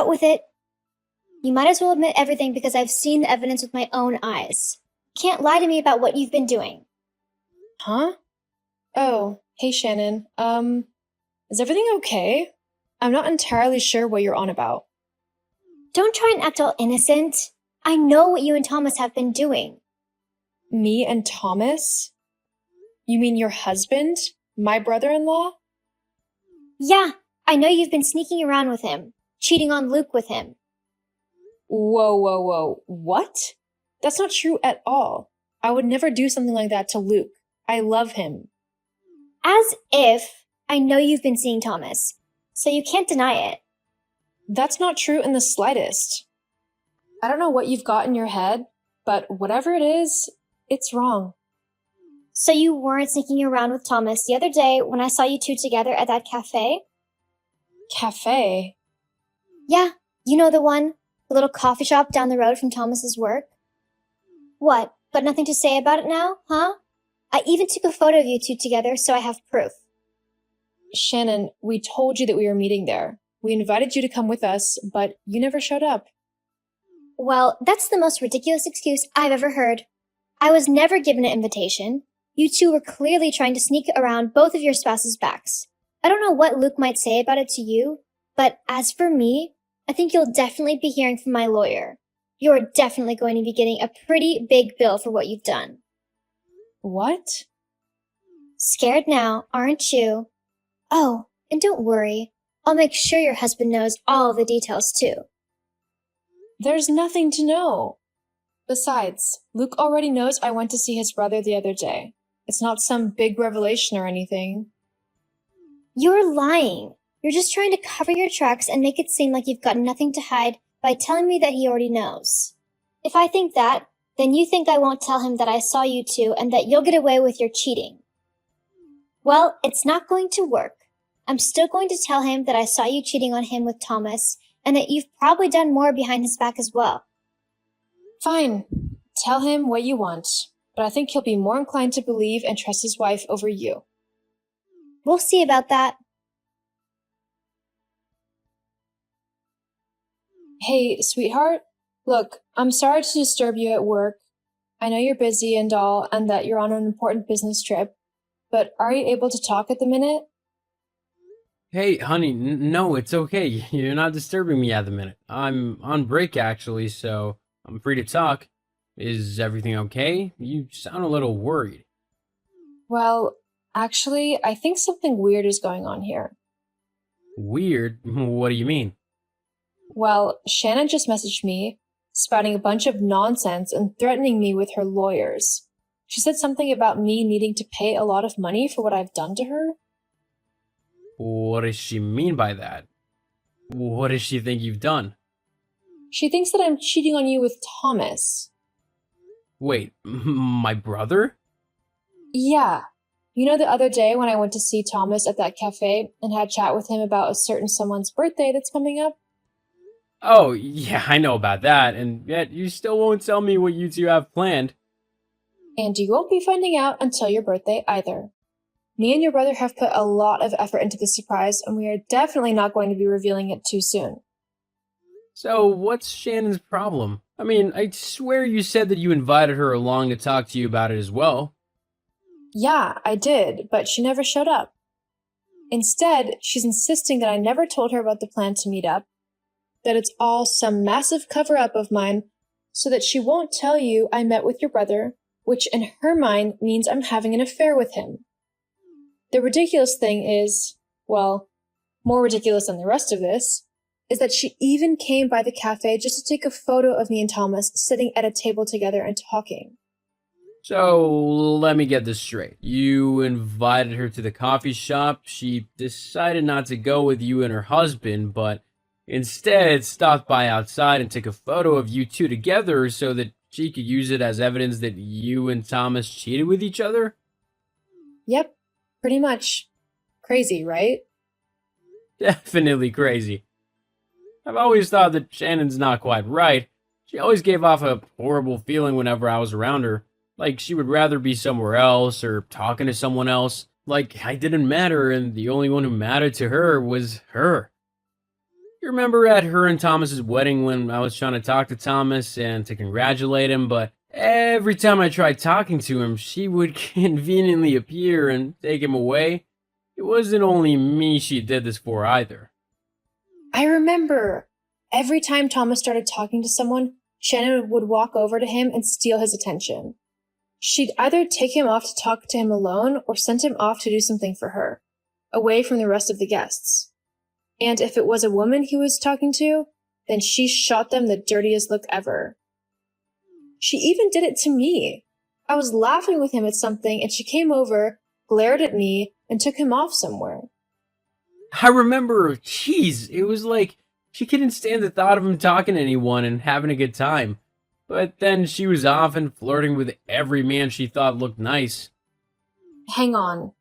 out with it. You might as well admit everything because I've seen the evidence with my own eyes. Can't lie to me about what you've been doing. Huh? Oh, hey Shannon. Is everything okay? I'm not entirely sure what you're on about. Don't try and act all innocent. I know what you and Thomas have been doing. Me and Thomas? You mean your husband? My brother-in-law? Yeah, I know you've been sneaking around with him, cheating on Luke with him. Whoa, whoa, whoa. What? That's not true at all. I would never do something like that to Luke. I love him. As if. I know you've been seeing Thomas, so you can't deny it. That's not true in the slightest. I don't know what you've got in your head, but whatever it is, it's wrong. So you weren't sneaking around with Thomas the other day when I saw you two together at that cafe? Cafe? Yeah, you know the one, the little coffee shop down the road from Thomas's work? What, got nothing to say about it now, huh? I even took a photo of you two together so I have proof. Shannon, we told you that we were meeting there. We invited you to come with us, but you never showed up. Well, that's the most ridiculous excuse I've ever heard. I was never given an invitation. You two were clearly trying to sneak around both of your spouses' backs. I don't know what Luke might say about it to you, but as for me, I think you'll definitely be hearing from my lawyer. You're definitely going to be getting a pretty big bill for what you've done. What? Scared now, aren't you? Oh, and don't worry. I'll make sure your husband knows all the details too. There's nothing to know. Besides, Luke already knows I went to see his brother the other day. It's not some big revelation or anything. You're lying. You're just trying to cover your tracks and make it seem like you've got nothing to hide by telling me that he already knows. If I think that, then you think I won't tell him that I saw you two and that you'll get away with your cheating. Well, it's not going to work. I'm still going to tell him that I saw you cheating on him with Thomas and that you've probably done more behind his back as well. Fine. Tell him what you want, but I think he'll be more inclined to believe and trust his wife over you. We'll see about that. Hey, sweetheart. Look, I'm sorry to disturb you at work. I know you're busy and all, and that you're on an important business trip, but are you able to talk at the minute? Hey, honey, no, it's okay. You're not disturbing me at the minute. I'm on break, actually, so I'm free to talk. Is everything okay? You sound a little worried. Well, actually, I think something weird is going on here. Weird? What do you mean? Well, Shannon just messaged me, spouting a bunch of nonsense and threatening me with her lawyers. She said something about me needing to pay a lot of money for what I've done to her. What does she mean by that? What does she think you've done? She thinks that I'm cheating on you with Thomas. Wait, my brother? Yeah. You know the other day when I went to see Thomas at that cafe and had a chat with him about a certain someone's birthday that's coming up? Oh, yeah, I know about that, and yet you still won't tell me what you two have planned. And you won't be finding out until your birthday either. Me and your brother have put a lot of effort into this surprise, and we are definitely not going to be revealing it too soon. So, what's Shannon's problem? I mean, I swear you said that you invited her along to talk to you about it as well. Yeah, I did, but she never showed up. Instead, she's insisting that I never told her about the plan to meet up, that it's all some massive cover-up of mine, so that she won't tell you I met with your brother, which in her mind means I'm having an affair with him. The ridiculous thing is, well, more ridiculous than the rest of this, is that she even came by the cafe just to take a photo of me and Thomas sitting at a table together and talking. So, let me get this straight. You invited her to the coffee shop, she decided not to go with you and her husband, but instead stopped by outside and took a photo of you two together so that she could use it as evidence that you and Thomas cheated with each other? Yep, pretty much. Crazy, right? Definitely crazy. I've always thought that Shannon's not quite right. She always gave off a horrible feeling whenever I was around her. Like she would rather be somewhere else or talking to someone else. Like I didn't matter and the only one who mattered to her was her. You remember at her and Thomas's wedding when I was trying to talk to Thomas and to congratulate him, but every time I tried talking to him, she would conveniently appear and take him away? It wasn't only me she did this for either. I remember. Every time Thomas started talking to someone, Shannon would walk over to him and steal his attention. She'd either take him off to talk to him alone or send him off to do something for her, away from the rest of the guests. And if it was a woman he was talking to, then she shot them the dirtiest look ever. She even did it to me. I was laughing with him at something and she came over, glared at me, and took him off somewhere. I remember, jeez, it was like she couldn't stand the thought of him talking to anyone and having a good time. But then she was off and flirting with every man she thought looked nice. Hang on.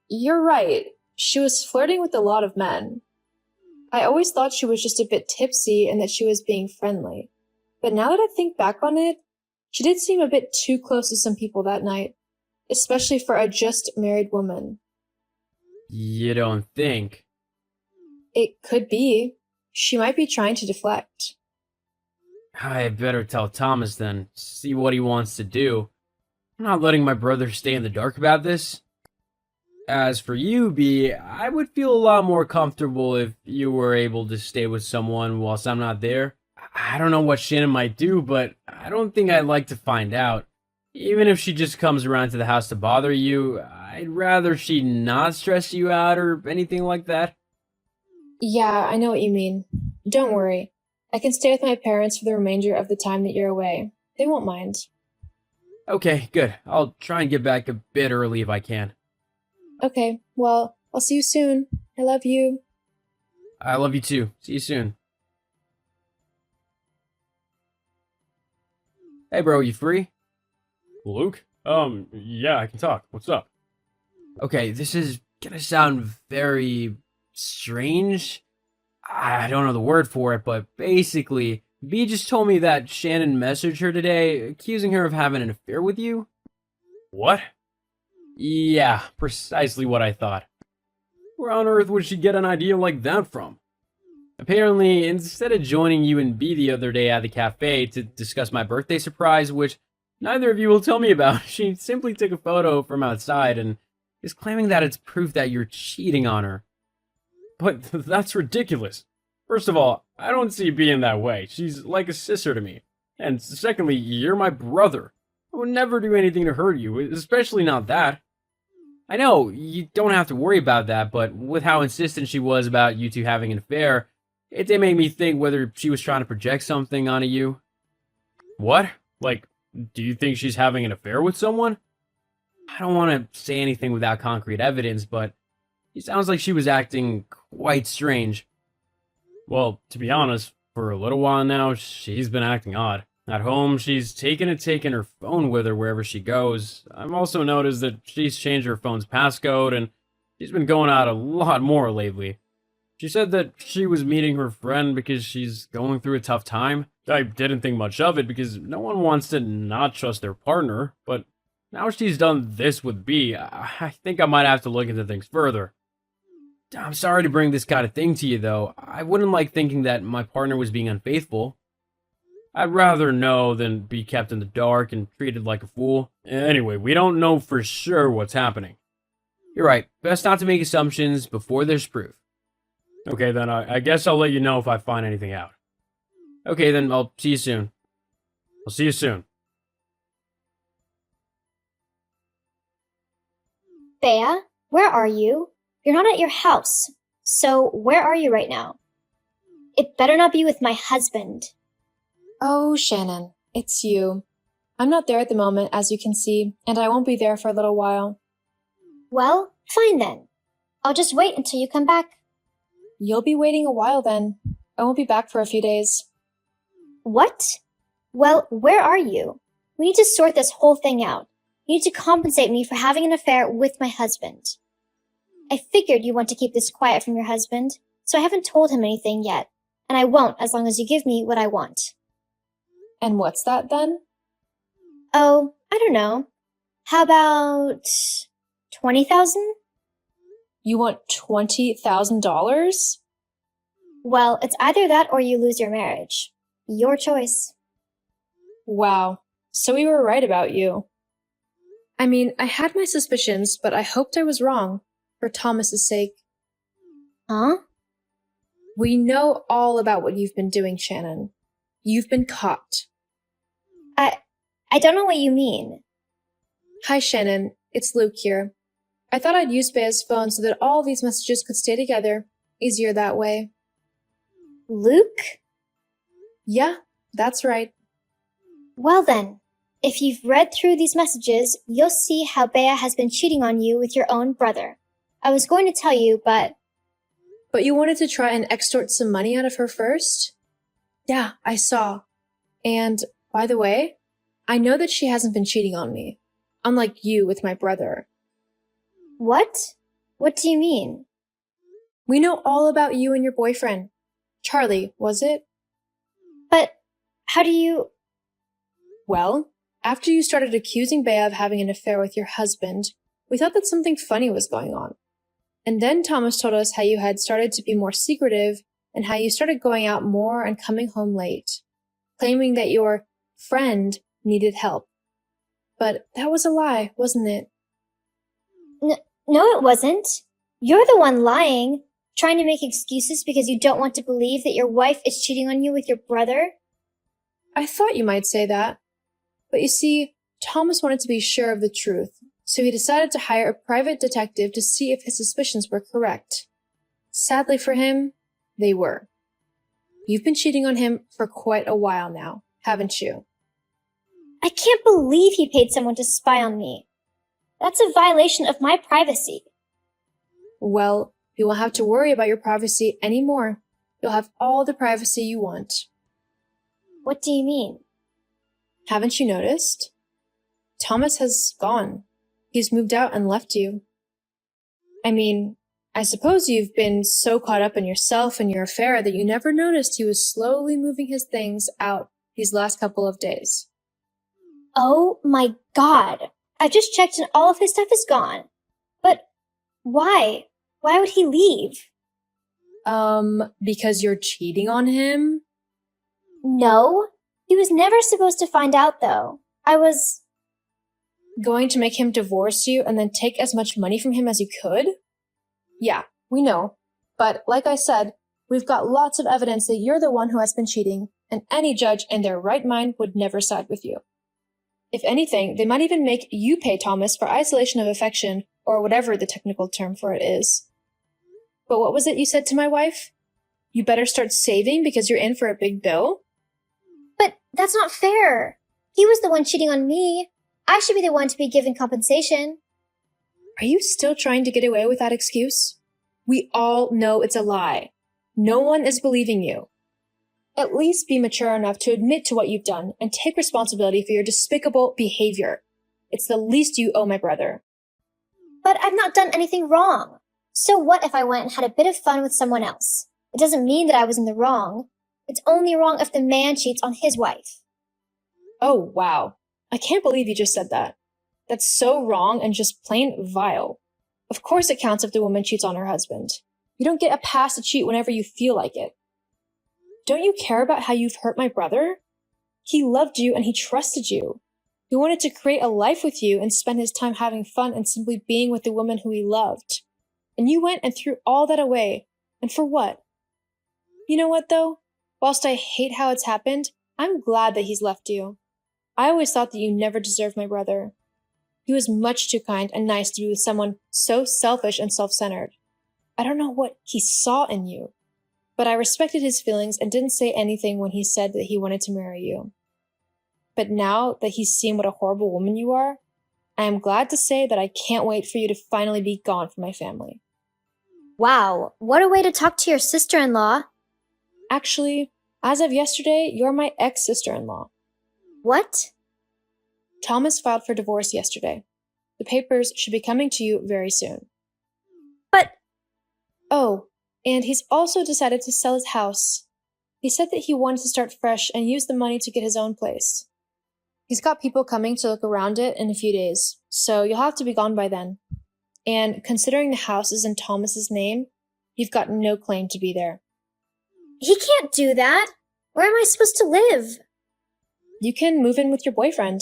You're right. She was flirting with a lot of men. I always thought she was just a bit tipsy and that she was being friendly. But now that I think back on it, she did seem a bit too close to some people that night, especially for a just married woman. You don't think? It could be. She might be trying to deflect. I better tell Thomas then, see what he wants to do. I'm not letting my brother stay in the dark about this. As for you, B, I would feel a lot more comfortable if you were able to stay with someone whilst I'm not there. I don't know what Shannon might do, but I don't think I'd like to find out. Even if she just comes around to the house to bother you, I'd rather she not stress you out or anything like that. Yeah, I know what you mean. Don't worry. I can stay with my parents for the remainder of the time that you're away. They won't mind. Okay, good. I'll try and get back a bit early if I can. Okay, well, I'll see you soon. I love you. I love you too. See you soon. Hey bro, you free? Luke? Yeah, I can talk. What's up? Okay, this is gonna sound very strange. I don't know the word for it, but basically, B just told me that Shannon messaged her today, accusing her of having an affair with you. What? Yeah, precisely what I thought. Where on earth would she get an idea like that from? Apparently, instead of joining you and B the other day at the cafe to discuss my birthday surprise, which neither of you will tell me about, she simply took a photo from outside and is claiming that it's proof that you're cheating on her. But that's ridiculous. First of all, I don't see it being that way. She's like a sister to me. And secondly, you're my brother. I would never do anything to hurt you, especially not that. I know, you don't have to worry about that, but with how insistent she was about you two having an affair, it did make me think whether she was trying to project something onto you. What? Like, do you think she's having an affair with someone? I don't want to say anything without concrete evidence, but it sounds like she was acting quite strange. Well, to be honest, for a little while now, she's been acting odd. At home, she's taken her phone with her wherever she goes. I've also noticed that she's changed her phone's passcode, and she's been going out a lot more lately. She said that she was meeting her friend because she's going through a tough time. I didn't think much of it because no one wants to not trust their partner, but now she's done this with B, I think I might have to look into things further. I'm sorry to bring this kind of thing to you, though. I wouldn't like thinking that my partner was being unfaithful. I'd rather know than be kept in the dark and treated like a fool. Anyway, we don't know for sure what's happening. You're right. Best not to make assumptions before there's proof. Okay, then I guess I'll let you know if I find anything out. Okay, then I'll see you soon. I'll see you soon. Bea, where are you? You're not at your house. So where are you right now? It better not be with my husband. Oh, Shannon, it's you. I'm not there at the moment, as you can see, and I won't be there for a little while. Well, fine then. I'll just wait until you come back. You'll be waiting a while then. I won't be back for a few days. What? Well, where are you? We need to sort this whole thing out. You need to compensate me for having an affair with my husband. I figured you want to keep this quiet from your husband, so I haven't told him anything yet, and I won't as long as you give me what I want. And what's that then? Oh, I don't know. How about 20,000? You want $20,000? Well, it's either that or you lose your marriage. Your choice. Wow. So we were right about you. I mean, I had my suspicions, but I hoped I was wrong, for Thomas's sake. Huh? We know all about what you've been doing, Shannon. You've been caught. I don't know what you mean. Hi, Shannon. It's Luke here. I thought I'd use Bea's phone so that all these messages could stay together. Easier that way. Luke? Yeah, that's right. Well then, if you've read through these messages, you'll see how Bea has been cheating on you with your own brother. I was going to tell you, but But you wanted to try and extort some money out of her first? Yeah, I saw. And, by the way, I know that she hasn't been cheating on me. Unlike you with my brother. what? What do you mean? We know all about you and your boyfriend. Charlie, was it? But how do you... Well, after you started accusing Bea of having an affair with your husband, we thought that something funny was going on. And then Thomas told us how you had started to be more secretive and how you started going out more and coming home late, claiming that your friend needed help. But that was a lie, wasn't it? No, it wasn't. You're the one lying, trying to make excuses because you don't want to believe that your wife is cheating on you with your brother. I thought you might say that. But you see, Thomas wanted to be sure of the truth, so he decided to hire a private detective to see if his suspicions were correct. Sadly for him, they were. You've been cheating on him for quite a while now, haven't you? I can't believe he paid someone to spy on me. That's a violation of my privacy. Well, you won't have to worry about your privacy anymore. You'll have all the privacy you want. What do you mean? Haven't you noticed? Thomas has gone. He's moved out and left you. I mean, I suppose you've been so caught up in yourself and your affair that you never noticed he was slowly moving his things out these last couple of days. Oh my god. I just checked and all of his stuff is gone. But why? Why would he leave? Because you're cheating on him? No. He was never supposed to find out, though. I was... Going to make him divorce you and then take as much money from him as you could? Yeah, we know. But like I said, we've got lots of evidence that you're the one who has been cheating, and any judge in their right mind would never side with you. If anything, they might even make you pay Thomas for isolation of affection, or whatever the technical term for it is. But what was it you said to my wife? You better start saving because you're in for a big bill? But that's not fair. He was the one cheating on me. I should be the one to be given compensation. Are you still trying to get away with that excuse? We all know it's a lie. No one is believing you. At least be mature enough to admit to what you've done and take responsibility for your despicable behavior. It's the least you owe my brother. But I've not done anything wrong. So what if I went and had a bit of fun with someone else? It doesn't mean that I was in the wrong. It's only wrong if the man cheats on his wife. Oh, wow. I can't believe you just said that. That's so wrong and just plain vile. Of course it counts if the woman cheats on her husband. You don't get a pass to cheat whenever you feel like it. Don't you care about how you've hurt my brother? He loved you and he trusted you. He wanted to create a life with you and spend his time having fun and simply being with the woman who he loved. And you went and threw all that away. And for what? You know what, though? Whilst I hate how it's happened, I'm glad that he's left you. I always thought that you never deserved my brother. He was much too kind and nice to be with someone so selfish and self-centered. I don't know what he saw in you, but I respected his feelings and didn't say anything when he said that he wanted to marry you. But now that he's seen what a horrible woman you are, I am glad to say that I can't wait for you to finally be gone from my family. Wow, what a way to talk to your sister-in-law. Actually, as of yesterday, you're my ex-sister-in-law. What? Thomas filed for divorce yesterday. The papers should be coming to you very soon. But... Oh, and he's also decided to sell his house. He said that he wanted to start fresh and use the money to get his own place. He's got people coming to look around it in a few days, so you'll have to be gone by then. And considering the house is in Thomas's name, you've got no claim to be there. He can't do that. Where am I supposed to live? You can move in with your boyfriend.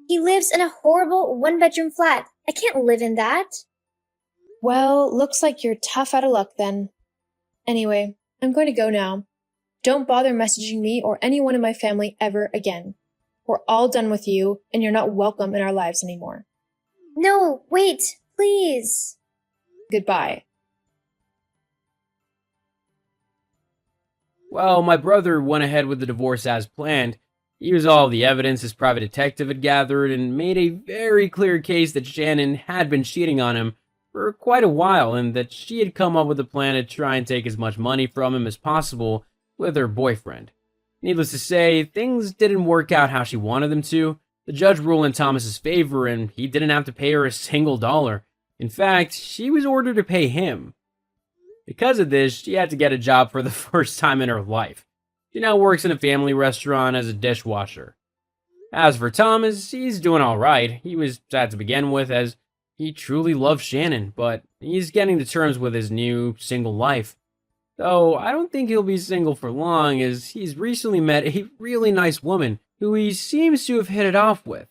He lives in a horrible one-bedroom flat. I can't live in that. Well, looks like you're tough out of luck then. Anyway, I'm going to go now. Don't bother messaging me or anyone in my family ever again. We're all done with you, and you're not welcome in our lives anymore. No, wait, please. Goodbye. Well, my brother went ahead with the divorce as planned. He used all the evidence his private detective had gathered and made a very clear case that Shannon had been cheating on him for quite a while and that she had come up with a plan to try and take as much money from him as possible with her boyfriend. Needless to say, things didn't work out how she wanted them to. The judge ruled in Thomas's favor and he didn't have to pay her a single dollar. In fact, she was ordered to pay him. Because of this, she had to get a job for the first time in her life. She now works in a family restaurant as a dishwasher. As for Thomas, he's doing alright. He was sad to begin with as he truly loves Shannon, but he's getting to terms with his new single life. Though I don't think he'll be single for long as he's recently met a really nice woman who he seems to have hit it off with.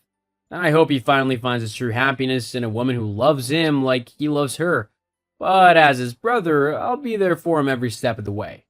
I hope he finally finds his true happiness in a woman who loves him like he loves her. But as his brother, I'll be there for him every step of the way.